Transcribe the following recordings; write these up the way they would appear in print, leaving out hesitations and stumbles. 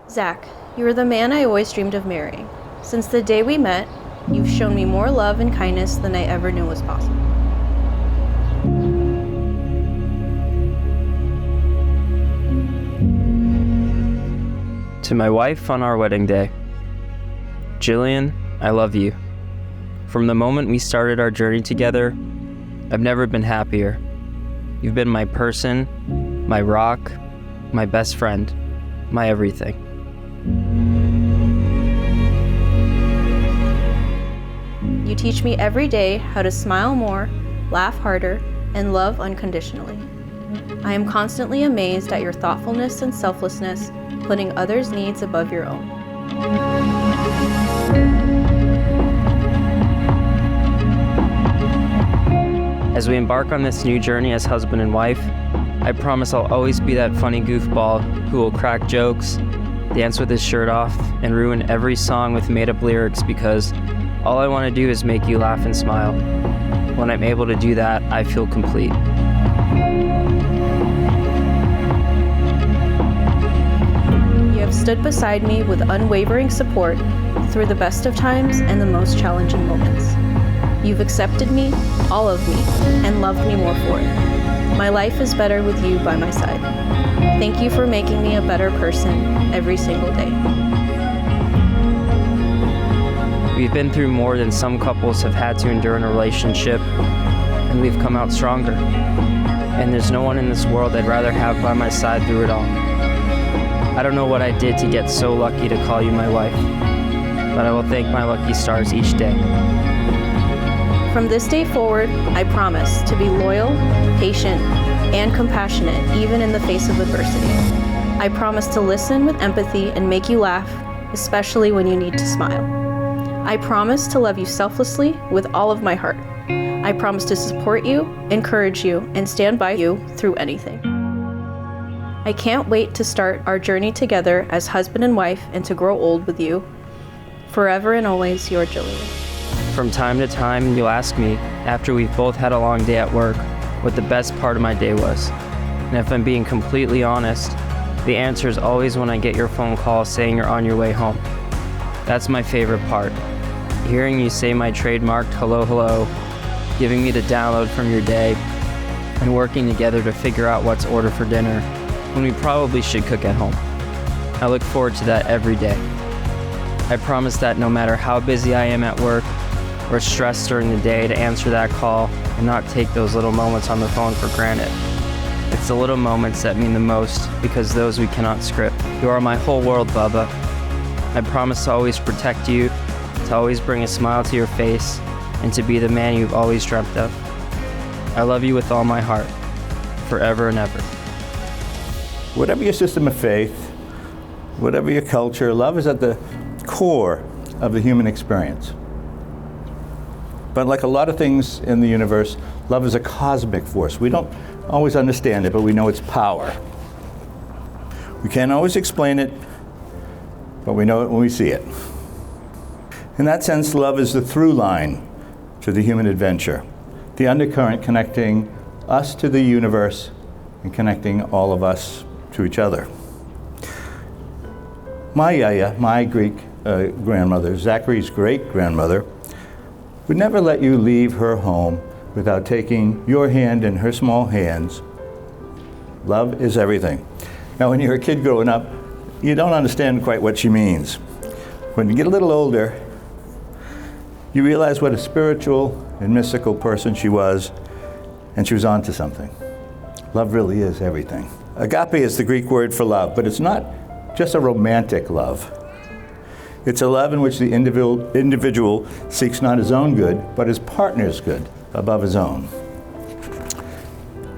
Zach, you are the man I always dreamed of marrying. Since the day we met, you've shown me more love and kindness than I ever knew was possible. To my wife on our wedding day, Jillian, I love you. From the moment we started our journey together, I've never been happier. You've been my person, my rock, my best friend, my everything. You teach me every day how to smile more, laugh harder, and love unconditionally. I am constantly amazed at your thoughtfulness and selflessness, putting others' needs above your own. As we embark on this new journey as husband and wife, I promise I'll always be that funny goofball who will crack jokes, dance with his shirt off, and ruin every song with made-up lyrics because all I want to do is make you laugh and smile. When I'm able to do that, I feel complete. You have stood beside me with unwavering support through the best of times and the most challenging moments. You've accepted me, all of me, and loved me more for it. My life is better with you by my side. Thank you for making me a better person every single day. We've been through more than some couples have had to endure in a relationship, and we've come out stronger. And there's no one in this world I'd rather have by my side through it all. I don't know what I did to get so lucky to call you my wife, but I will thank my lucky stars each day. From this day forward, I promise to be loyal, patient, and compassionate even in the face of adversity. I promise to listen with empathy and make you laugh, especially when you need to smile. I promise to love you selflessly with all of my heart. I promise to support you, encourage you, and stand by you through anything. I can't wait to start our journey together as husband and wife and to grow old with you. Forever and always, your Jillian. From time to time, you'll ask me, after we've both had a long day at work, what the best part of my day was. And if I'm being completely honest, the answer is always when I get your phone call saying you're on your way home. That's my favorite part. Hearing you say my trademarked hello, hello, giving me the download from your day, and working together to figure out what to order for dinner when we probably should cook at home. I look forward to that every day. I promise that no matter how busy I am at work or stressed during the day, to answer that call and not take those little moments on the phone for granted. It's the little moments that mean the most because those we cannot script. You are my whole world, Bubba. I promise to always protect you, to always bring a smile to your face, and to be the man you've always dreamt of. I love you with all my heart, forever and ever. Whatever your system of faith, whatever your culture, love is at the core of the human experience. But like a lot of things in the universe, love is a cosmic force. We don't always understand it, but we know its power. We can't always explain it, but we know it when we see it. In that sense, love is the through line to the human adventure, the undercurrent connecting us to the universe and connecting all of us to each other. My yaya, my Greek grandmother, Zachary's great-grandmother, would never let you leave her home without taking your hand in her small hands. Love is everything. Now, when you're a kid growing up, you don't understand quite what she means. When you get a little older, you realize what a spiritual and mystical person she was, and she was onto something. Love really is everything. Agape is the Greek word for love, but it's not just a romantic love. It's a love in which the individual seeks not his own good, but his partner's good above his own.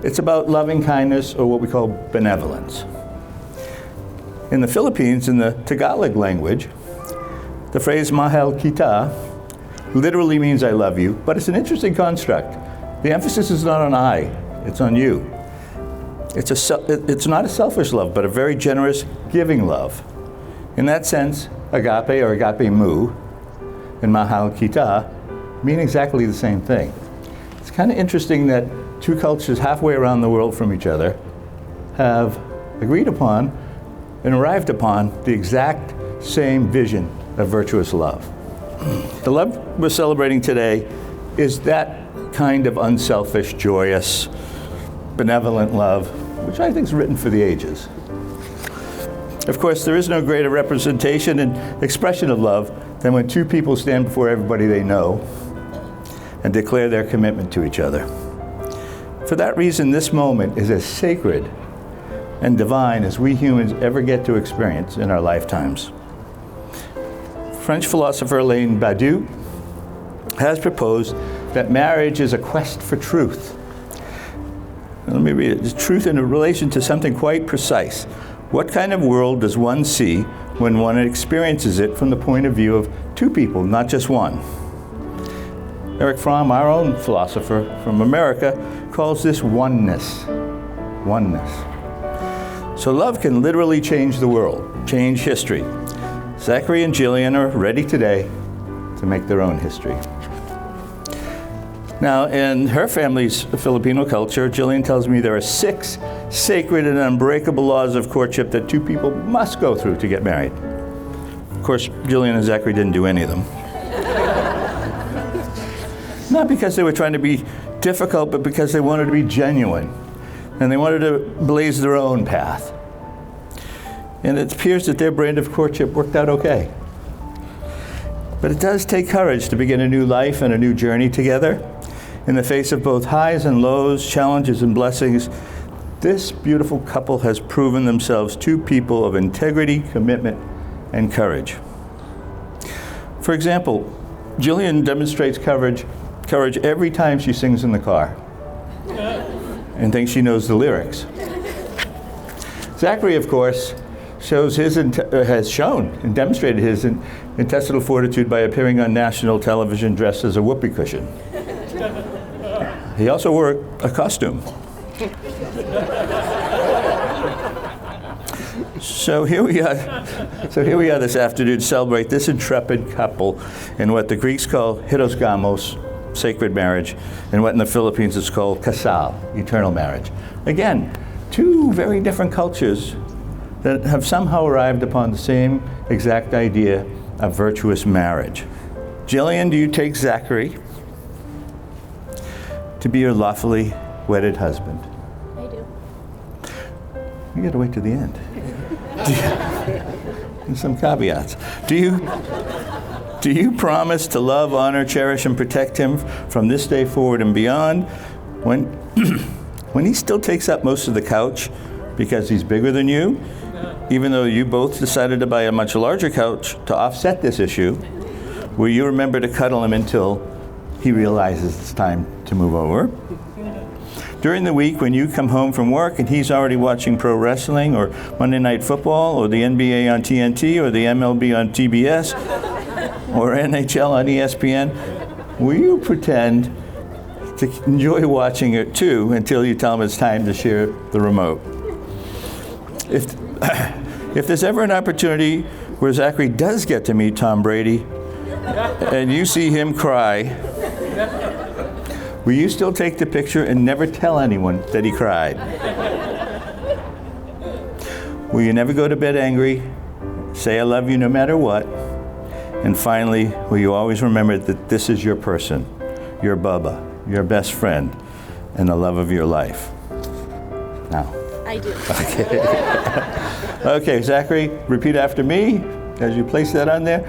It's about loving kindness, or what we call benevolence. In the Philippines, in the Tagalog language, the phrase mahal kita literally means I love you, but it's an interesting construct. The emphasis is not on I, it's on you. It's not a selfish love, but a very generous, giving love. In that sense, agape or agape mu and mahal kita mean exactly the same thing. It's kind of interesting that two cultures halfway around the world from each other have agreed upon and arrived upon the exact same vision of virtuous love. The love we're celebrating today is that kind of unselfish, joyous, benevolent love, which I think is written for the ages. Of course, there is no greater representation and expression of love than when two people stand before everybody they know and declare their commitment to each other. For that reason, this moment is as sacred and divine as we humans ever get to experience in our lifetimes. French philosopher Alain Badiou has proposed that marriage is a quest for truth. Let me read it. It's truth in relation to something quite precise. What kind of world does one see when one experiences it from the point of view of two people, not just one? Erich Fromm, our own philosopher from America, calls this oneness. Oneness. So love can literally change the world, change history. Zachary and Jillian are ready today to make their own history. Now, in her family's Filipino culture, Jillian tells me there are 6 sacred and unbreakable laws of courtship that two people must go through to get married. Of course, Jillian and Zachary didn't do any of them. Not because they were trying to be difficult, but because they wanted to be genuine. And they wanted to blaze their own path. And it appears that their brand of courtship worked out okay. But it does take courage to begin a new life and a new journey together. In the face of both highs and lows, challenges and blessings, this beautiful couple has proven themselves two people of integrity, commitment, and courage. For example, Jillian demonstrates courage every time she sings in the car and thinks she knows the lyrics. Zachary, of course, has shown and demonstrated his intestinal fortitude by appearing on national television dressed as a whoopee cushion. He also wore a costume. So here we are this afternoon to celebrate this intrepid couple in what the Greeks call hieros gamos, sacred marriage, and what in the Philippines is called kasal, eternal marriage. Again, two very different cultures that have somehow arrived upon the same exact idea of virtuous marriage. Jillian, do you take Zachary to be your lawfully wedded husband? I do. You got to wait to the end. There's some caveats. Do you promise to love, honor, cherish, and protect him from this day forward and beyond when he still takes up most of the couch because he's bigger than you, even though you both decided to buy a much larger couch to offset this issue? Will you remember to cuddle him until he realizes it's time to move over? During the week when you come home from work and he's already watching pro wrestling or Monday Night Football or the NBA on TNT or the MLB on TBS or NHL on ESPN, will you pretend to enjoy watching it too until you tell him it's time to share the remote? If there's ever an opportunity where Zachary does get to meet Tom Brady and you see him cry, will you still take the picture and never tell anyone that he cried? Will you never go to bed angry, say I love you no matter what? And finally, will you always remember that this is your person, your Bubba, your best friend, and the love of your life? Now. I do. Okay. Okay, Zachary, repeat after me as you place that on there.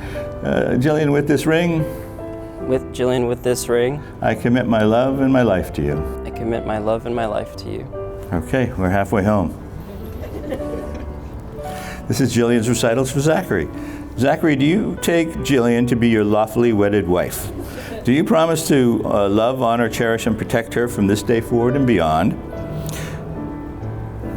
Jillian, with this ring. With Jillian, with this ring, I commit my love and my life to you. I commit my love and my life to you. Okay, we're halfway home. This is Jillian's recitals for Zachary. Zachary, do you take Jillian to be your lawfully wedded wife? Do you promise to love, honor, cherish, and protect her from this day forward and beyond?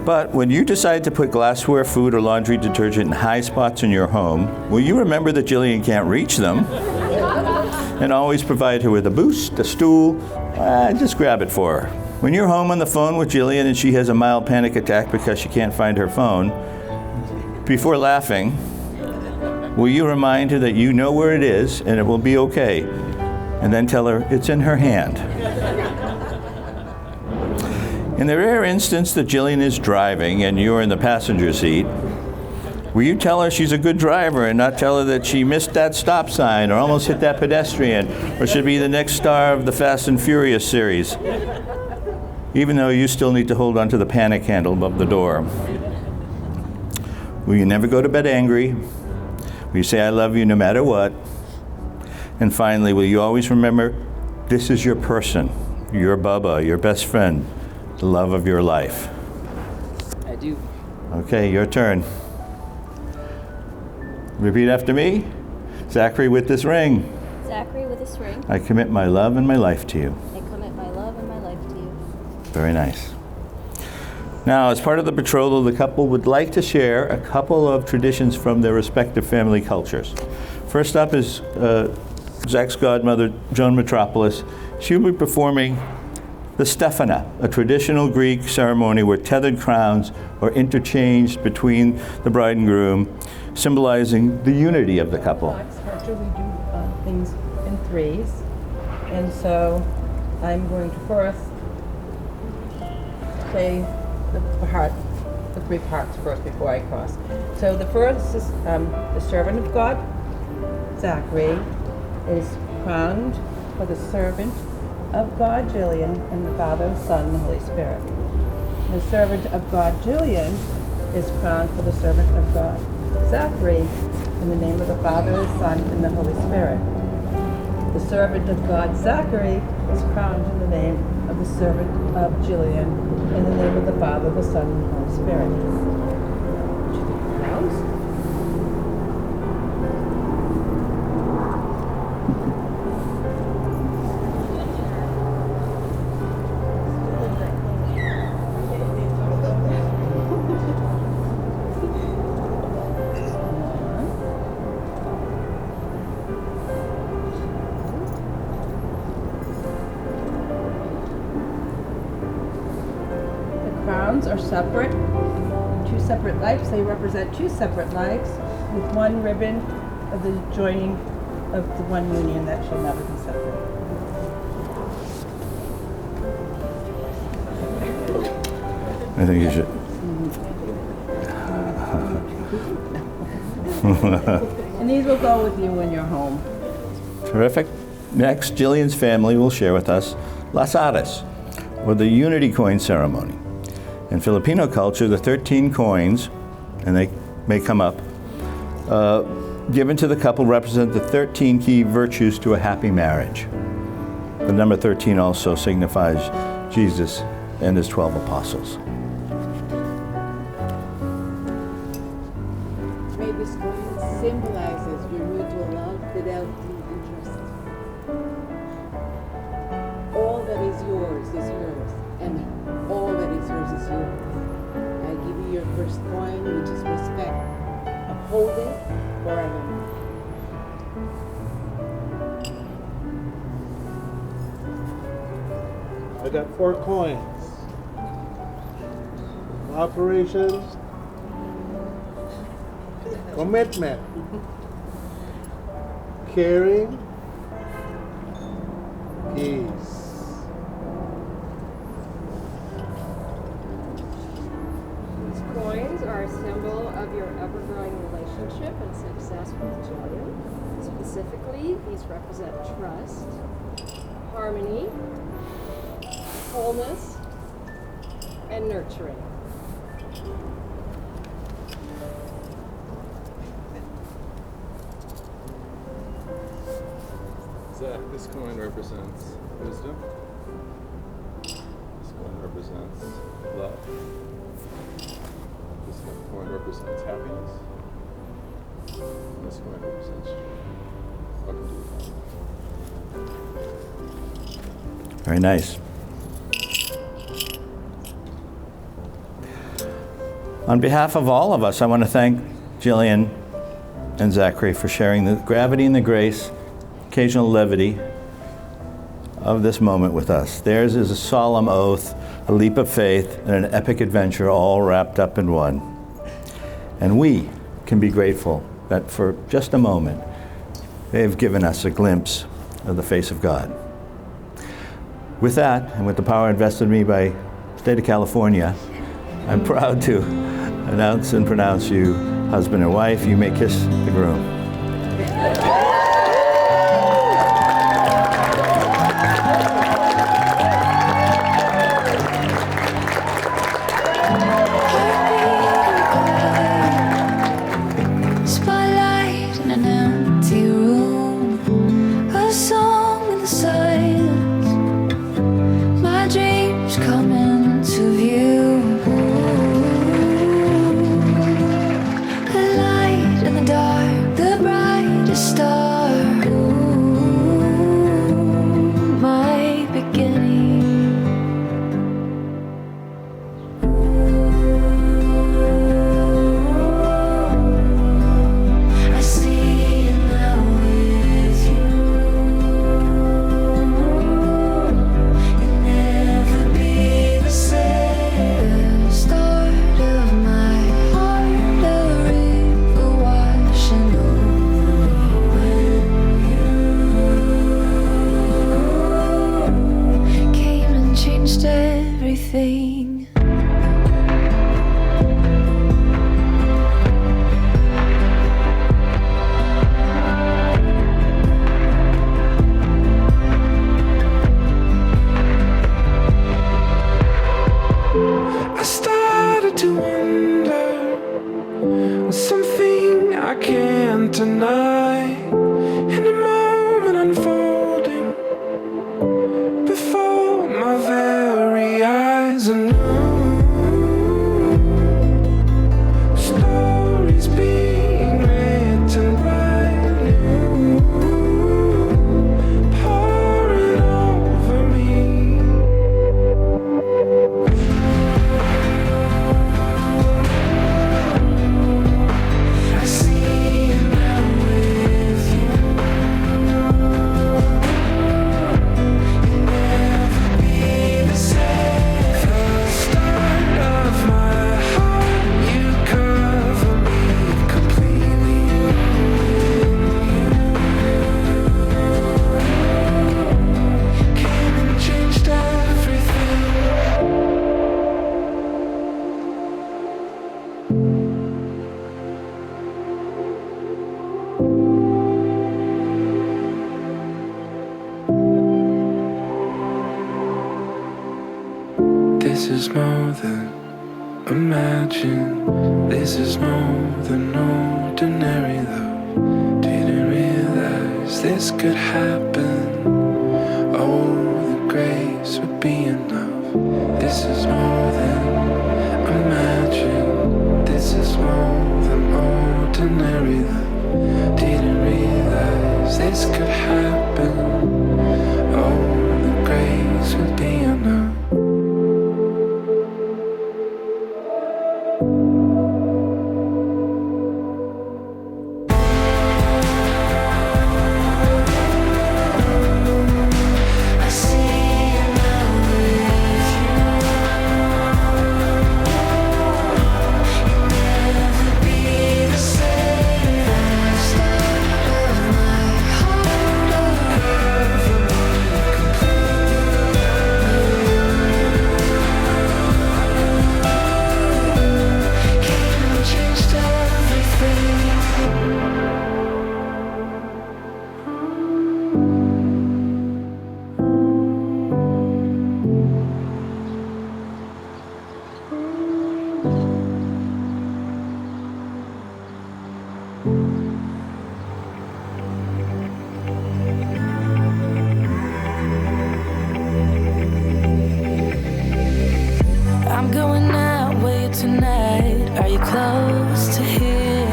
But when you decide to put glassware, food, or laundry detergent in high spots in your home, will you remember that Jillian can't reach them? And always provide her with a boost, a stool, just grab it for her. When you're home on the phone with Jillian and she has a mild panic attack because she can't find her phone, before laughing, will you remind her that you know where it is and it will be okay? And then tell her it's in her hand. In the rare instance that Jillian is driving and you're in the passenger seat, Will you tell her she's a good driver and not tell her that she missed that stop sign or almost hit that pedestrian or should be the next star of the Fast and Furious series? Even though you still need to hold onto the panic handle above the door. Will you never go to bed angry? Will you say I love you no matter what? And finally, will you always remember this is your person, your Bubba, your best friend, the love of your life? I do. Okay, your turn. Repeat after me. Zachary, with this ring, Zachary, with this ring, I commit my love and my life to you. I commit my love and my life to you. Very nice. Now, as part of the betrothal, the couple would like to share a couple of traditions from their respective family cultures. First up is Zach's godmother, Joan Metropolis. She will be performing the Stephana, a traditional Greek ceremony where tethered crowns are interchanged between the bride and groom, symbolizing the unity of the couple. Culture, we do things in threes, and so I'm going to first say the three parts first before I cross. So the first is the servant of God, Zachary, is crowned for the servant of God, Jillian, and the Father, Son, and the Holy Spirit. The servant of God, Jillian, is crowned for the servant of God, Zachary, in the name of the Father, the Son, and the Holy Spirit. The servant of God, Zachary, is crowned in the name of the servant of Jillian, in the name of the Father, the Son, and the Holy Spirit. Would you do the crowns? Crowns are separate, two separate lives. They represent two separate lives with one ribbon of the joining of the one union that shall never be separate. I think you should. And these will go with you when you're home. Terrific. Next, Jillian's family will share with us Las Aras, or the Unity Coin Ceremony. In Filipino culture, the 13 coins, and they may come up, given to the couple represent the 13 key virtues to a happy marriage. The number 13 also signifies Jesus and his 12 apostles. May this coin symbolizes your mutual love, fidelity, and trust. All that is yours, and all that is yours is yours. I give you your first coin, which is respect. Uphold it forever. I got 4 coins. Cooperation, commitment, caring, peace. These coins are a symbol of your ever-growing relationship and success with Jillian. Specifically, these represent trust, harmony, wholeness, and nurturing. Zach, this coin represents wisdom. This coin represents love. This coin represents happiness. And this coin represents joy. Welcome to the family. Very nice. On behalf of all of us, I want to thank Jillian and Zachary for sharing the gravity and the grace, occasional levity of this moment with us. Theirs is a solemn oath, a leap of faith, and an epic adventure all wrapped up in one. And we can be grateful that for just a moment, they have given us a glimpse of the face of God. With that, and with the power invested in me by the state of California, I'm proud to announce and pronounce you husband and wife, you may kiss the groom. Spotlight in an empty room, a song in the silence. My dreams come into view. A light in the dark, the brightest star. My beginning. I see it now with you. You'll never be the same. The start of my heart, a river washing over me when you came and changed everything. I started to wonder something I can't deny. In a moment unfolding before my very eyes, a new stories being written brand new, pouring over me. I see it now with you. You'll never be the same. The start of my heart, you cover me completely. Came and changed everything. This is more than imagine. This is more than ordinary love. Didn't realize this could happen. Oh, the grace would be enough. This is more than imagine. This is more than ordinary love. Didn't realize this could happen. Oh, the grace would be enough. I see it now with you. You'll never be the same. The start of my heart, came and changed everything. I'm going out with you tonight. Are you close to here?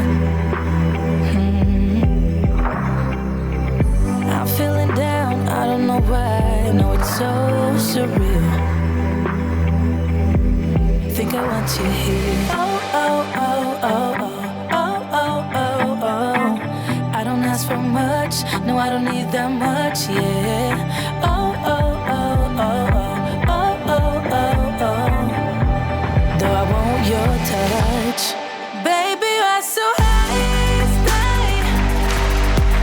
I'm feeling down, I don't know why. No, it's so surreal. Think I want you here. Oh, oh, oh, oh, oh, oh, oh, oh, oh. I don't ask for much, no, I don't need that much, yeah. Oh, oh, oh, oh, oh, oh, oh, oh, oh. Though I want your touch, baby, you're so high, stay.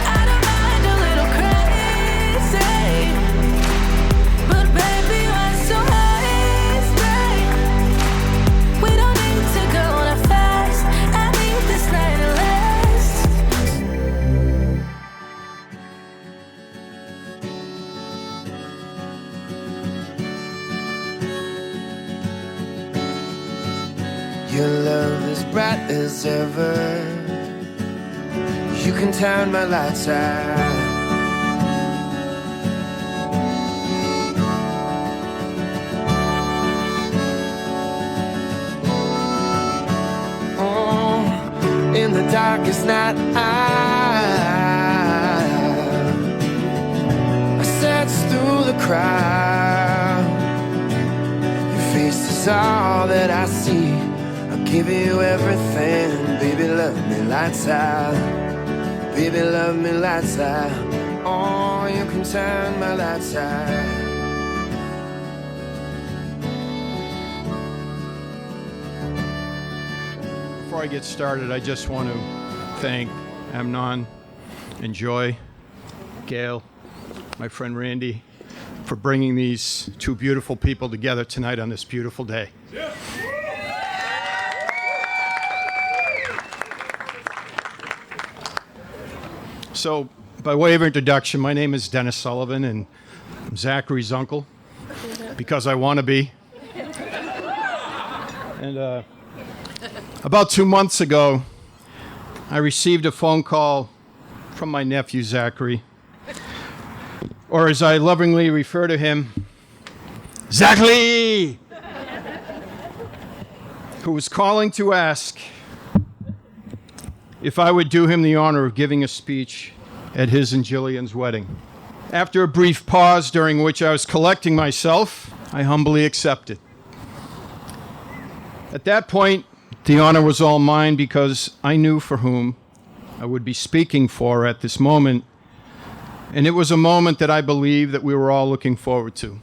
I don't mind a little crazy, but baby, you're so high, stay. We don't need to go on a fast. I need this night. as ever. You can turn my lights out. In the darkest night, I search through the crowd. Your face is all that I see. I'll give you everything. Baby, love me lights out. Baby, love me lights out. Oh, you can turn my lights out. Before I get started, I just want to thank Amnon and Joy, Gail, my friend Randy, for bringing these two beautiful people together tonight on this beautiful day. So, by way of introduction, my name is Dennis Sullivan, and I'm Zachary's uncle, because I want to be. And about 2 months ago, I received a phone call from my nephew, Zachary, or as I lovingly refer to him, Zachary, who was calling to ask if I would do him the honor of giving a speech at his and Jillian's wedding. After a brief pause during which I was collecting myself, I humbly accepted. At that point, the honor was all mine because I knew for whom I would be speaking for at this moment, and it was a moment that I believe that we were all looking forward to.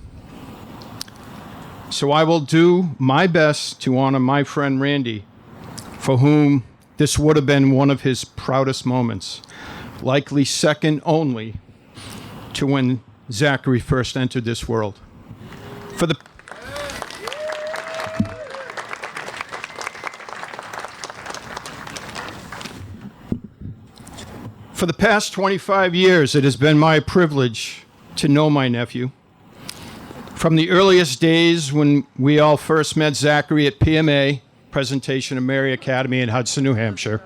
So I will do my best to honor my friend Randy, for whom this would have been one of his proudest moments, likely second only to when Zachary first entered this world. For the past 25 years, it has been my privilege to know my nephew. From the earliest days when we all first met Zachary at PMA, Presentation of Mary Academy in Hudson, New Hampshire.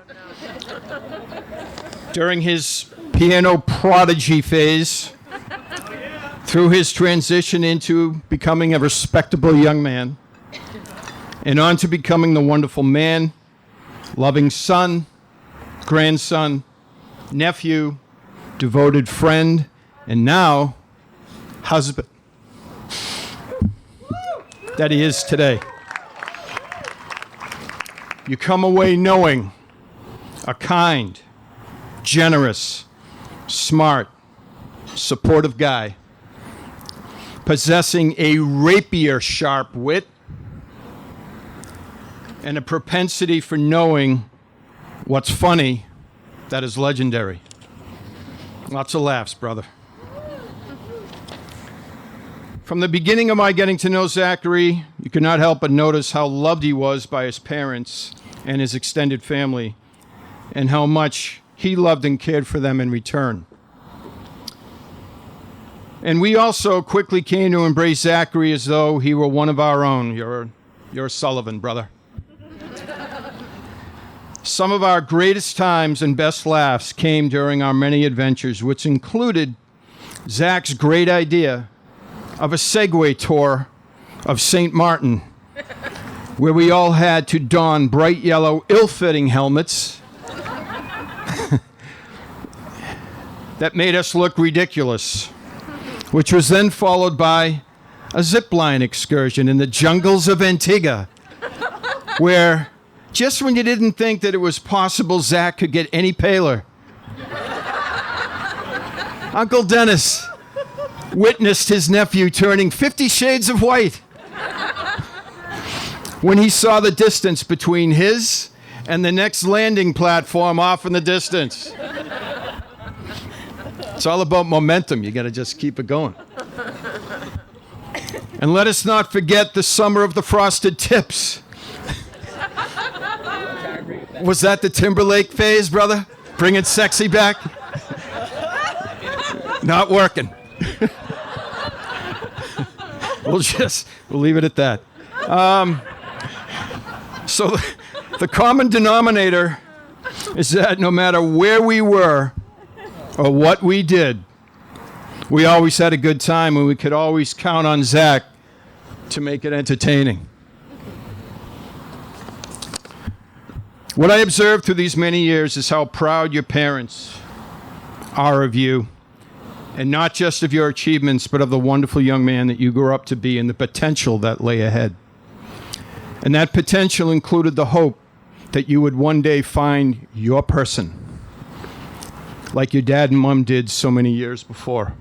During his piano prodigy phase, through his transition into becoming a respectable young man, and on to becoming the wonderful man, loving son, grandson, nephew, devoted friend, and now husband that he is today. You come away knowing a kind, generous, smart, supportive guy, possessing a rapier-sharp wit and a propensity for knowing what's funny that is legendary. Lots of laughs, brother. From the beginning of my getting to know Zachary, you could not help but notice how loved he was by his parents and his extended family, and how much he loved and cared for them in return. And we also quickly came to embrace Zachary as though he were one of our own. You're Sullivan, brother. Some of our greatest times and best laughs came during our many adventures, which included Zach's great idea of a Segway tour of St. Martin, where we all had to don bright yellow, ill-fitting helmets that made us look ridiculous, which was then followed by a zip-line excursion in the jungles of Antigua, where just when you didn't think that it was possible Zach could get any paler, Uncle Dennis witnessed his nephew turning 50 shades of white when he saw the distance between his and the next landing platform off in the distance. It's all about momentum. You got to just keep it going. And let us not forget the summer of the frosted tips. Was that the Timberlake phase, brother? Bringing sexy back? Not working. We'll leave it at that. So The common denominator is that no matter where we were or what we did, we always had a good time, and we could always count on Zach to make it entertaining. What I observed through these many years is how proud your parents are of you, and not just of your achievements, but of the wonderful young man that you grew up to be and the potential that lay ahead. And that potential included the hope that you would one day find your person, like your dad and mom did so many years before.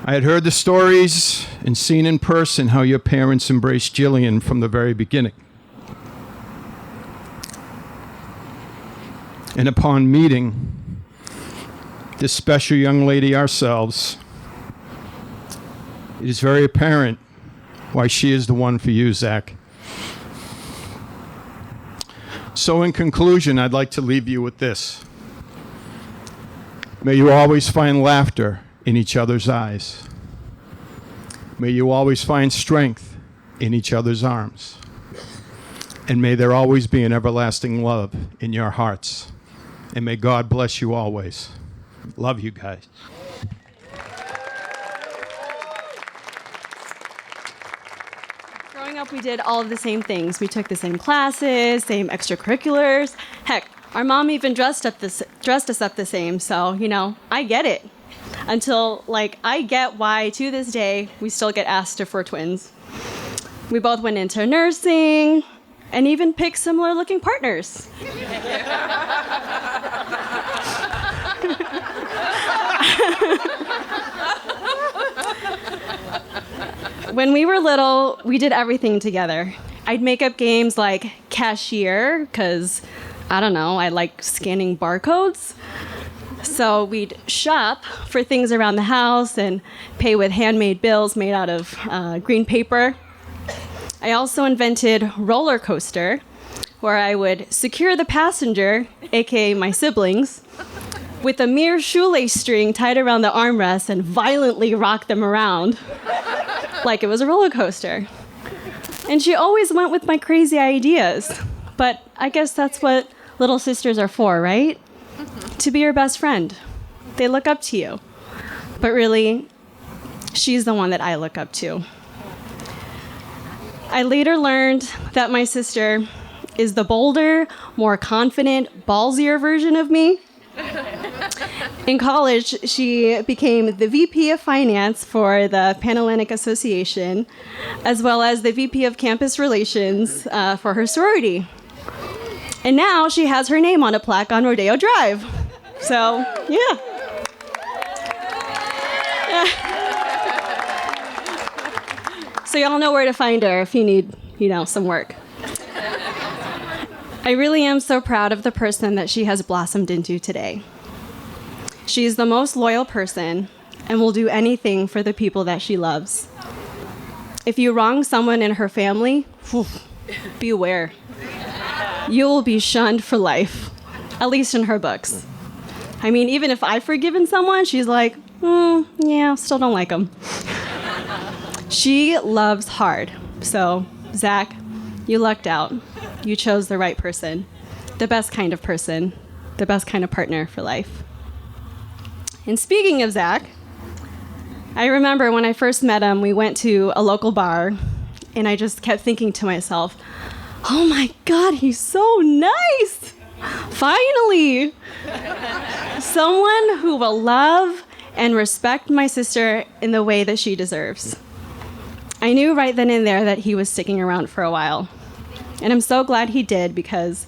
I had heard the stories and seen in person how your parents embraced Jillian from the very beginning. And upon meeting this special young lady ourselves, it is very apparent why she is the one for you, Zach. So in conclusion, I'd like to leave you with this. May you always find laughter in each other's eyes. May you always find strength in each other's arms. And may there always be an everlasting love in your hearts. And may God bless you always. Love you guys. Growing up, we did all of the same things. We took the same classes, same extracurriculars. Heck, our mom even dressed us up the same. So, you know, I get it. Until, I get why, to this day, we still get asked if we're twins. We both went into nursing and even picked similar-looking partners. When we were little, we did everything together. I'd make up games like cashier, because, I don't know, I like scanning barcodes. So we'd shop for things around the house and pay with handmade bills made out of green paper. I also invented roller coaster, where I would secure the passenger, aka my siblings, with a mere shoelace string tied around the armrest and violently rock them around like it was a roller coaster. And she always went with my crazy ideas. But I guess that's what little sisters are for, right? To be your best friend. They look up to you. But really, she's the one that I look up to. I later learned that my sister is the bolder, more confident, ballsier version of me. In college, she became the VP of Finance for the Pan-Atlantic Association, as well as the VP of Campus Relations for her sorority. And now she has her name on a plaque on Rodeo Drive. So, yeah. So y'all know where to find her if you need, some work. I really am so proud of the person that she has blossomed into today. She is the most loyal person and will do anything for the people that she loves. If you wrong someone in her family, beware. You will be shunned for life, at least in her books. I mean, even if I've forgiven someone, she's like, yeah, still don't like them. She loves hard. So, Zach, you lucked out. You chose the right person, the best kind of person, the best kind of partner for life. And speaking of Zach, I remember when I first met him, we went to a local bar, and I just kept thinking to myself, oh my God, he's so nice. Finally, someone who will love and respect my sister in the way that she deserves. I knew right then and there that he was sticking around for a while. And I'm so glad he did, because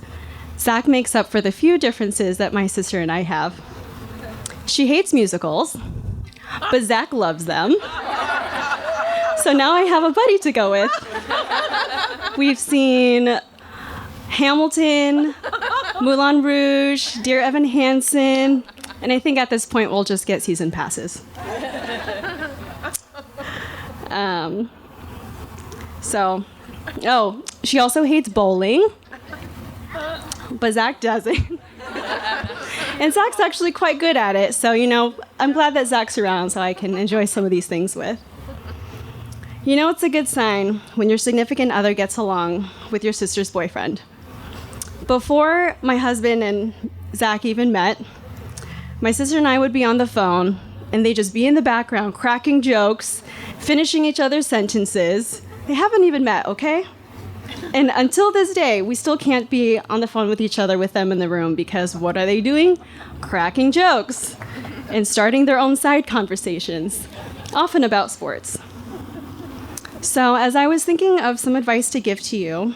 Zach makes up for the few differences that my sister and I have. She hates musicals, but Zach loves them. So now I have a buddy to go with. We've seen Hamilton, Moulin Rouge, Dear Evan Hansen, and I think at this point we'll just get season passes. She also hates bowling, but Zach doesn't. And Zach's actually quite good at it, so, I'm glad that Zach's around so I can enjoy some of these things with. You know it's a good sign when your significant other gets along with your sister's boyfriend. Before my husband and Zach even met, my sister and I would be on the phone, and they'd just be in the background cracking jokes, finishing each other's sentences. They haven't even met, okay? And until this day, we still can't be on the phone with each other with them in the room because what are they doing? Cracking jokes and starting their own side conversations, often about sports. So as I was thinking of some advice to give to you,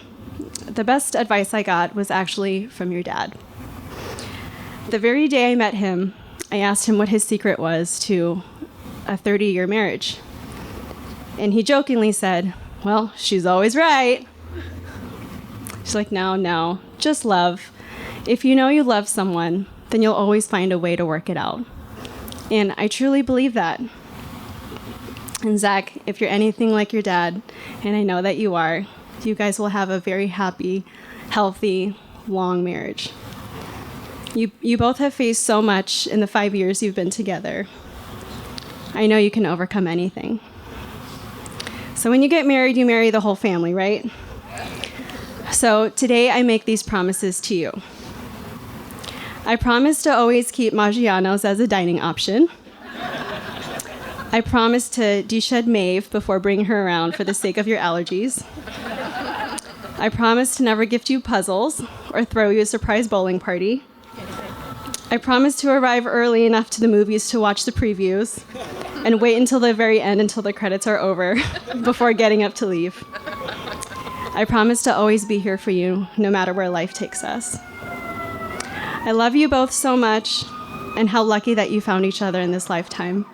the best advice I got was actually from your dad. The very day I met him, I asked him what his secret was to a 30-year marriage. And he jokingly said, well, she's always right. She's like, no, just love. If you know you love someone, then you'll always find a way to work it out. And I truly believe that. And Zach, if you're anything like your dad, and I know that you are, you guys will have a very happy, healthy, long marriage. You both have faced so much in the 5 years you've been together. I know you can overcome anything. So when you get married, you marry the whole family, right? So today I make these promises to you. I promise to always keep Maggiano's as a dining option. I promise to de-shed Maeve before bringing her around for the sake of your allergies. I promise to never gift you puzzles or throw you a surprise bowling party. I promise to arrive early enough to the movies to watch the previews and wait until the very end until the credits are over before getting up to leave. I promise to always be here for you no matter where life takes us. I love you both so much and how lucky that you found each other in this lifetime.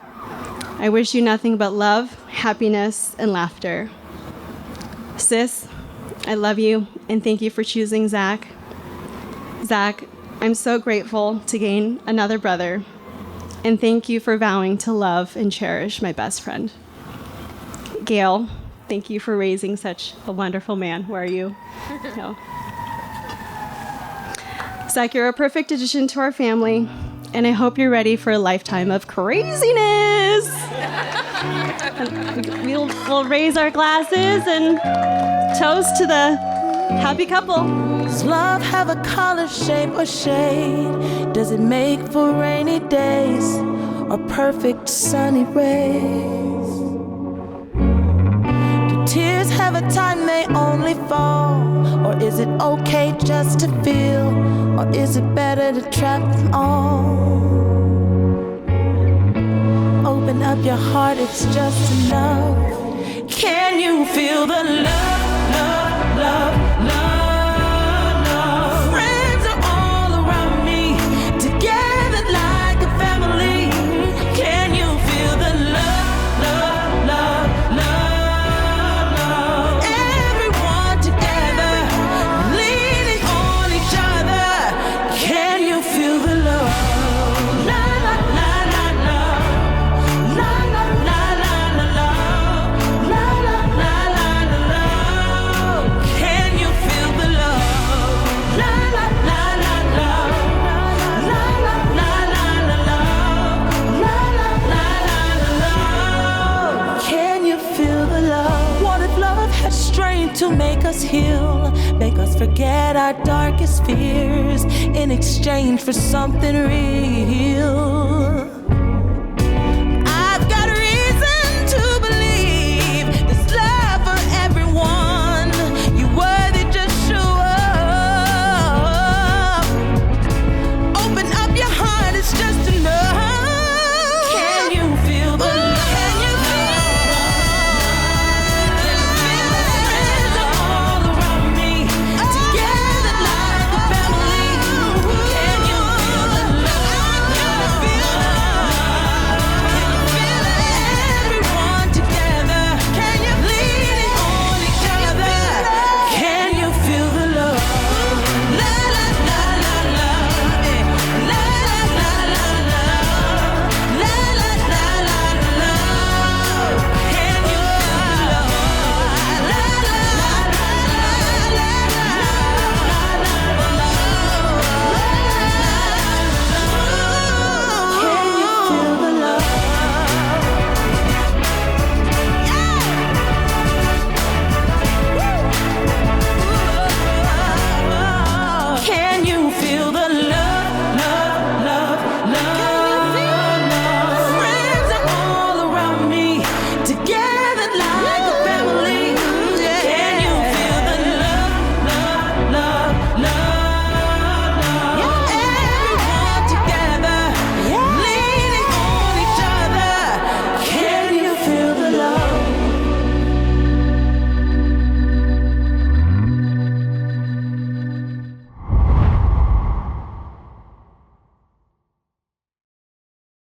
I wish you nothing but love, happiness, and laughter. Sis, I love you, and thank you for choosing Zach. Zach, I'm so grateful to gain another brother, and thank you for vowing to love and cherish my best friend. Gail, thank you for raising such a wonderful man. Where are you? No. Zach, you're a perfect addition to our family, and I hope you're ready for a lifetime of craziness. We'll raise our glasses and toast to the happy couple. Does love have a color, shape, or shade? Does it make for rainy days or perfect sunny rays? Do tears have a time they only fall? Or is it okay just to feel? Or is it better to trap them all? Open up your heart, it's just enough. Can you feel the love, love, love, love, love? Friends are all around me, together like a family. Can you feel the love, love, love, love, love? Everyone together, leaning on each other. Can you feel the love? La la la la la, la la la la la la, la la la la la la. Can you feel the love? La la la la la, la la la la la la, la la la la la. Can you feel the love? What if love had strength to make us heal, make us forget our darkest fears in exchange for something real?